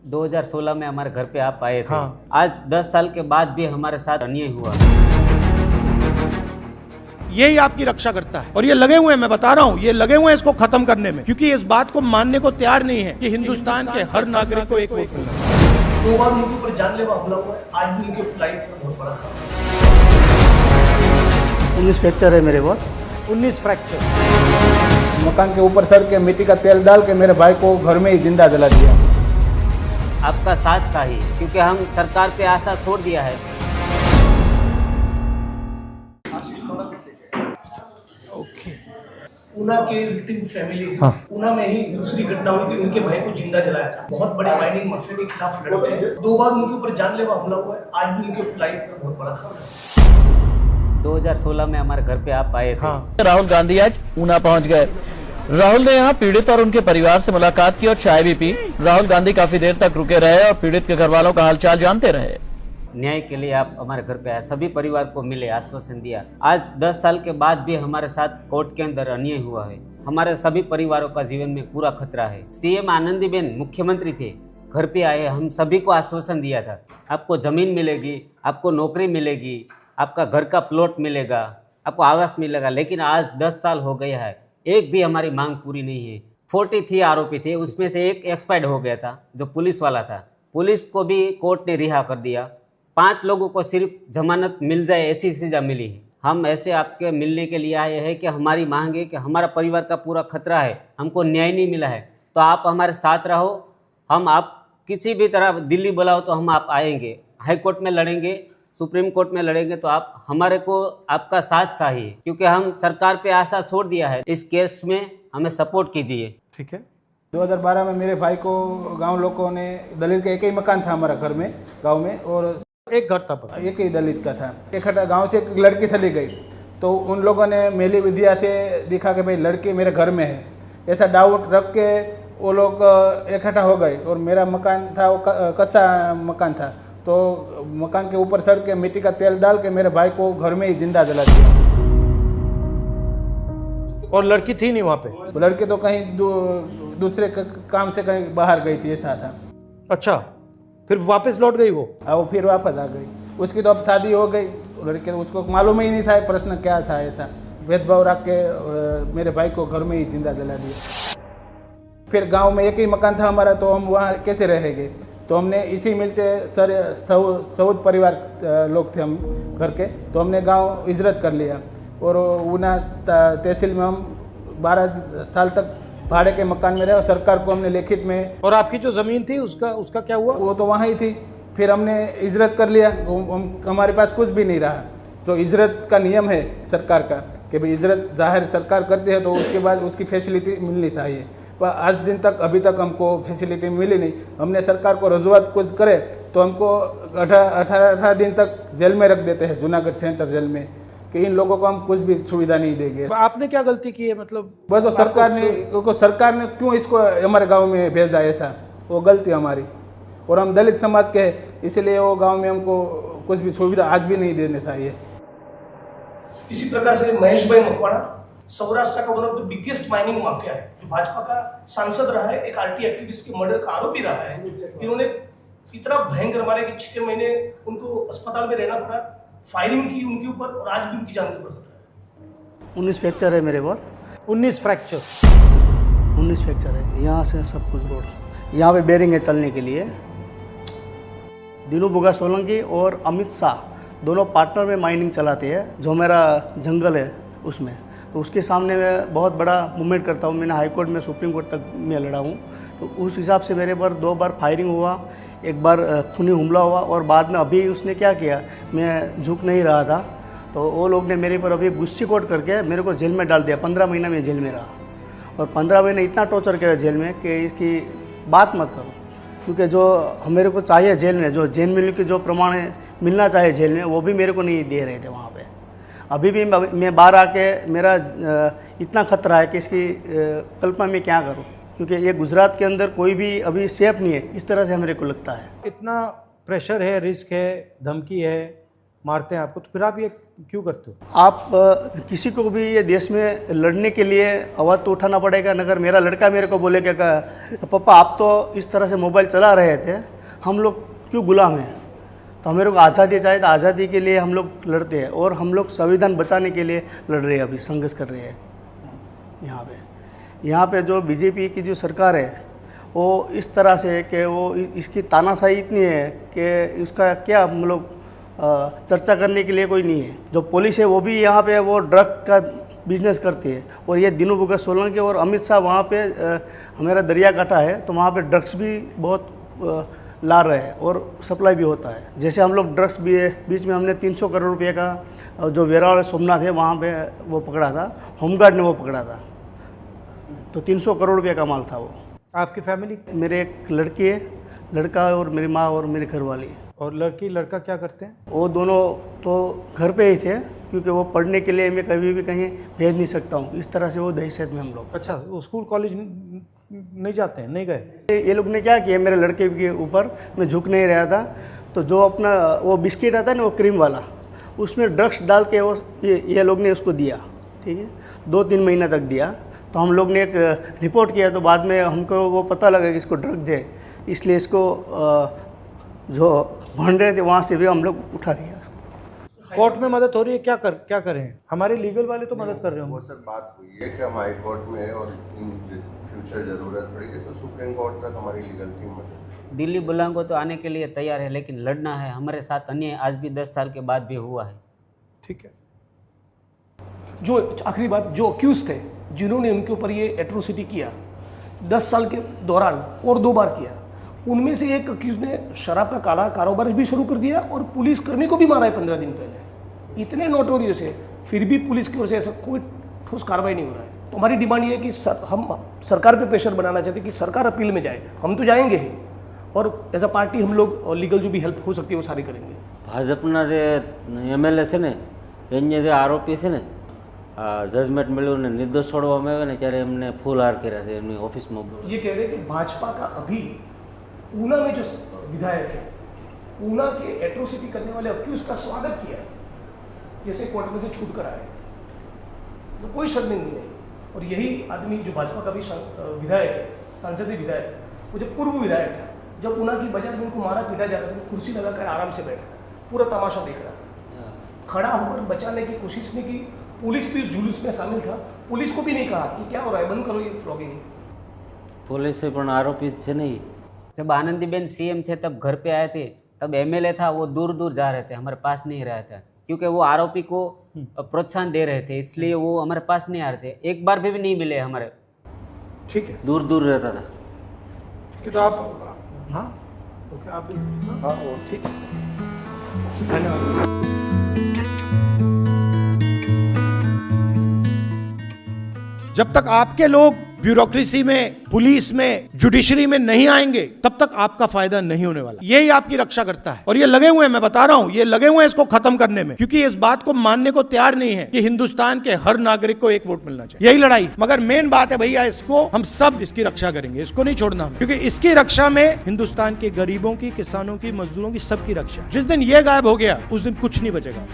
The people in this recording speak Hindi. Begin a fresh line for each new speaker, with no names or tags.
2016 में हमारे घर पे आप आए थे।
हाँ।
आज 10 साल के बाद भी हमारे साथ अन्याय हुआ।
यही आपकी रक्षा करता है और ये लगे हुए हैं, मैं बता रहा हूँ, ये लगे हुए हैं इसको खत्म करने में, क्योंकि इस बात को मानने को तैयार नहीं है कि हिंदुस्तान के हर नागरिक को एक वोट मिलना।
2 बार उनके ऊपर जानलेवा हमला हुआ है, आज भी उनके लाइफ में बहुत बड़ा खतरा है।
19 फ्रैक्चर है मेरे को।
19 फ्रैक्चर।
मकान के ऊपर सर के मिट्टी का तेल डाल के मेरे भाई को घर में ही जिंदा जला दिया।
आपका साथ चाहिए, क्योंकि हम सरकार पे आशा छोड़ दिया है।
ऊना के विक्टिम फैमिली, ऊना में ही दूसरी घटना हुई थी, उनके भाई को जिंदा जलाया था। बहुत बड़े माइनिंग माफिया के खिलाफ लड़ते हैं। 2 बार उनके ऊपर जानलेवा हमला हुआ है, आज भी उनके लाइफ में बहुत बड़ा खतरा है।
2016 में हमारे घर पे आप आए थे।
राहुल गांधी आज ऊना पहुंच गए। राहुल ने यहाँ पीड़ित और उनके परिवार से मुलाकात की और चाय भी पी। राहुल गांधी काफी देर तक रुके रहे और पीड़ित के घर वालों का हालचाल जानते रहे।
न्याय के लिए आप हमारे घर पे आए, सभी परिवार को मिले, आश्वासन दिया। आज 10 साल के बाद भी हमारे साथ कोर्ट के अंदर अन्याय हुआ है। हमारे सभी परिवारों का जीवन में पूरा खतरा है। सीएम आनंदीबेन मुख्यमंत्री थे, घर पे आए, हम सभी को आश्वासन दिया था, आपको जमीन मिलेगी, आपको नौकरी मिलेगी, आपका घर का प्लॉट मिलेगा, आपको आवास मिलेगा। लेकिन आज 10 साल हो गया है, एक भी हमारी मांग पूरी नहीं है। 43 आरोपी थे, उसमें से एक एक्सपायर्ड हो गया था, जो पुलिस वाला था। पुलिस को भी कोर्ट ने रिहा कर दिया। 5 लोगों को सिर्फ जमानत मिल जाए ऐसी सजा मिली है। हम ऐसे आपके मिलने के लिए आए हैं कि हमारी मांग है कि हमारा परिवार का पूरा खतरा है, हमको न्याय नहीं मिला है, तो आप हमारे साथ रहो। हम आप किसी भी तरह दिल्ली बुलाओ तो हम आप आएंगे, हाई कोर्ट में लड़ेंगे, सुप्रीम कोर्ट में लड़ेंगे, तो आप हमारे को आपका साथ चाहिए, क्योंकि हम सरकार पे आशा छोड़ दिया है। इस केस में हमें सपोर्ट कीजिए।
ठीक है।
2012 में मेरे भाई को गांव लोगों ने, दलित का एक ही मकान था हमारा घर में, गांव में, और
एक घर था पता,
एक ही दलित का था। इकट्ठा गांव से एक लड़की चली गई, तो उन लोगों ने मेली विद्या से दिखा कि भाई लड़की मेरे घर में है, ऐसा डाउट रख के वो लोग इकट्ठा हो गए। और मेरा मकान था वो कच्चा मकान था, तो मकान के ऊपर सड़ के मिट्टी का तेल डाल के मेरे भाई को घर में ही जिंदा जला दिया।
और लड़की थी नहीं वहाँ पे?
लड़की तो कहीं दूसरे काम से कहीं बाहर गई थी, ऐसा था।
अच्छा, फिर वापस लौट गई वो?
वो फिर वापस आ गई। उसकी तो अब शादी हो गई। लड़के, उसको मालूम ही नहीं था प्रश्न क्या था, ऐसा भेदभाव रख के मेरे भाई को घर में ही जिंदा जला दिया। फिर गांव में एक ही मकान था हमारा, तो हम वहाँ कैसे रहेंगे? तो हमने इसी मिलते सर 14 परिवार लोग थे हम घर के, तो हमने गांव हिजरत कर लिया। और ऊना तहसील में हम 12 साल तक भाड़े के मकान में रहे और सरकार को हमने लिखित में।
और आपकी जो जमीन थी उसका क्या हुआ?
वो तो वहाँ ही थी। फिर हमने हिजरत कर लिया, हमारे पास कुछ भी नहीं रहा। जो हिजरत का नियम है सरकार का कि भाई हिजरत जाहिर सरकार करती है, तो उसके बाद उसकी फैसिलिटी मिलनी चाहिए। पर आज दिन तक अभी तक हमको फैसिलिटी मिली नहीं। हमने सरकार को रजूआत कुछ करे तो हमको 18 दिन तक जेल में रख देते हैं, जूनागढ़ सेंटर जेल में, कि इन लोगों को हम कुछ भी सुविधा नहीं देंगे।
आपने क्या गलती की है? मतलब
बस वो सरकार ने क्यों इसको हमारे गांव में भेजा, ऐसा वो गलती हमारी। और हम दलित समाज के हैं, इसलिए वो गांव में हमको कुछ भी सुविधा आज भी नहीं देने चाहिए।
इसी प्रकार से महेश भाई मकवाड़ा सौराष्ट्र का one of the biggest mining mafia है, जो भाजपा का सांसद रहा है, एक आरटी एक्टिविस्ट के मर्डर का आरोपी रहा है। इन्होंने इतना भयंकर मारा कि 6 महीने उनको अस्पताल में रहना पड़ा, फायरिंग की उनके ऊपर, और आज भी उनकी जान के ऊपर खतरा है।
19 फ्रैक्चर है मेरे को।
19 फ्रैक्चर।
19 फ्रैक्चर है, यहाँ से सब कुछ रोड, यहाँ पे बेरिंग है चलने के लिए। दिनू बुगा सोलंकी और अमित शाह दोनों पार्टनर में माइनिंग चलाते हैं। जो मेरा जंगल है उसमें, तो उसके सामने मैं बहुत बड़ा मूवमेंट करता हूँ। मैंने हाई कोर्ट में, सुप्रीम कोर्ट तक में लड़ा हूँ। तो उस हिसाब से मेरे पर 2 बार फायरिंग हुआ, एक बार खूनी हमला हुआ, और बाद में अभी उसने क्या किया, मैं झुक नहीं रहा था तो वो लोग ने मेरे पर अभी गुस्सी कोट करके मेरे को जेल में डाल दिया। 15 महीना में जेल में रहा, और 15 महीने इतना टॉर्चर किया जेल में कि इसकी बात मत करो। क्योंकि जो मेरे को चाहिए जेल में, जो जेल मिलने के जो प्रमाण मिलना चाहिए जेल में, वो भी मेरे को नहीं दे रहे थे वहाँ पे। अभी भी मैं बाहर आके मेरा इतना खतरा है कि इसकी कल्पना में क्या करूँ, क्योंकि ये गुजरात के अंदर कोई भी अभी सेफ नहीं है, इस तरह से मेरे को लगता है।
इतना प्रेशर है, रिस्क है, धमकी है, मारते हैं आपको, तो फिर आप ये क्यों करते हो?
आप किसी को भी ये देश में लड़ने के लिए आवाज़ तो उठाना पड़ेगा। अगर मेरा लड़का मेरे को बोले क्या पापा आप तो इस तरह से मोबाइल चला रहे थे, हम लोग क्यों गुलाम हैं? तो मेरे को आज़ादी चाहिए, तो आज़ादी के लिए हम लोग लड़ते हैं और हम लोग संविधान बचाने के लिए लड़ रहे हैं, अभी संघर्ष कर रहे हैं। यहाँ पे जो बीजेपी की जो सरकार है वो इस तरह से है कि वो इसकी तानाशाही इतनी है कि उसका क्या हम लोग चर्चा करने के लिए कोई नहीं है। जो पुलिस है वो भी यहाँ पे वो ड्रग का बिजनेस करती है, और ये दिनू भगत सोलंकी और अमित शाह वहाँ पे हमारा दरिया काटा है, तो वहाँ पे ड्रग्स भी बहुत ला रहे हैं और सप्लाई भी होता है। जैसे हम लोग ड्रग्स भी बीच में हमने 300 करोड़ रुपये का जो वेरावल सोमनाथ है वहाँ पे वो पकड़ा था, होमगार्ड ने वो पकड़ा था, तो 300 करोड़ रुपये का माल था वो।
आपकी फैमिली?
मेरे एक लड़की है, लड़का और मेरी माँ और मेरी घरवाली।
और लड़की लड़का क्या करते हैं?
वो दोनों तो घर पे ही थे, क्योंकि वो पढ़ने के लिए मैं कभी भी कहीं भेज नहीं सकता हूँ, इस तरह से वो दहशत में हम लोग।
अच्छा, वो स्कूल कॉलेज नहीं जाते हैं? नहीं गए?
ये लोग ने क्या किया, मेरे लड़के के ऊपर मैं झुक नहीं रहा था, तो जो अपना वो बिस्किट आता है ना वो क्रीम वाला, उसमें ड्रग्स डाल के वो ये लोग ने उसको दिया, ठीक है, 2-3 महीना तक दिया। तो हम लोग ने एक रिपोर्ट किया, तो बाद में हमको वो पता लगा कि इसको ड्रग दे, इसलिए इसको जो भंड रहे थे वहाँ से भी हम लोग उठा लिया।
कोर्ट में मदद हो रही है, क्या करें? हमारे लीगल वाले तो मदद कर रहे
वो
होंगे।
सर बात हुई है कि हम हाई कोर्ट में और इन फ्यूचर ज़रूरत पड़ेगी तो सुप्रीम कोर्ट तक हमारी लीगल टीम मदद।
दिल्ली बुलांगो तो आने के लिए तैयार है, लेकिन लड़ना है। हमारे साथ अन्याय आज भी 10 साल के बाद भी हुआ है।
ठीक है।
जो आखिरी बात, जो अक्यूज थे जिन्होंने उनके ऊपर ये एट्रोसिटी किया 10 साल के दौरान और 2 बार किया, उनमें से एक अक्यूज ने शराब का काला कारोबार भी शुरू कर दिया और पुलिस कर्मी को भी मारा है 15 दिन पहले। इतने नोटोरियस है, फिर भी पुलिस की ओर से ऐसा कोई ठोस कार्रवाई नहीं हो रहा है। तो हमारी डिमांड ये है कि हम सरकार पे प्रेशर बनाना चाहते हैं कि सरकार अपील में जाए। हम तो जाएंगे ही, और एज अ पार्टी हम लोग लीगल जो भी हेल्प हो सकती है वो सारी करेंगे।
ભાજપના જે એમએલએ છે ને એને જે આરોપી છે ને જજમેન્ટ મળ્યું ને નિર્દોષ છોડવામાં આવે ને ત્યારે એમને ફૂલ હાર કર્યા છે એમની ઓફિસમાં।
ये कह रहे हैं कि भाजपा का अभी ऊना में जो विधायक है, ऊना के एट्रोसिटी करने वाले अक्यूज का स्वागत किया जैसे कोर्ट में से छूट कर आए, तो कोई शर्मिंदगी नहीं। और यही आदमी जो भाजपा का भी विधायक है, सांसदीय विधायक, वो जब पूर्व विधायक था, जब ऊना की बाजार में उनको मारा पीटा जा रहा था, कुर्सी लगाकर आराम से बैठा था, पूरा तमाशा देख रहा था, खड़ा होकर बचाने की कोशिश नहीं की। पुलिस भी इस जुलूस में शामिल था, पुलिस को भी नहीं कहा कि क्या हो रहा है, बंद करो ये फ्लॉगिंग।
પોલીસે પણ આરોપી છે નહીં।
जब आनंदीबेन सीएम थे तब घर पे आए थे, तब एमएलए था वो दूर दूर जा रहे थे, हमारे पास नहीं रहा था, क्योंकि वो आरोपी को प्रोत्साहन दे रहे थे, इसलिए वो हमारे पास नहीं आ रहे थे। एक बार भी नहीं मिले हमारे।
ठीक है,
दूर दूर रहता था।
तो आप हाँ ओके, आप हाँ वो ठीक है, धन्यवाद। जब तक आपके लोग ब्यूरोक्रेसी में, पुलिस में, जुडिशरी में नहीं आएंगे, तब तक आपका फायदा नहीं होने वाला। यही आपकी रक्षा करता है, और ये लगे हुए हैं, मैं बता रहा हूं, ये लगे हुए हैं इसको खत्म करने में, क्योंकि इस बात को मानने को तैयार नहीं है कि हिंदुस्तान के हर नागरिक को एक वोट मिलना चाहिए। यही लड़ाई, मगर मेन बात है भैया, इसको हम सब इसकी रक्षा करेंगे, इसको नहीं छोड़ना हम, क्योंकि इसकी रक्षा में हिंदुस्तान के गरीबों की, किसानों की, मजदूरों की, सबकी रक्षा। जिस दिन ये गायब हो गया उस दिन कुछ नहीं बचेगा।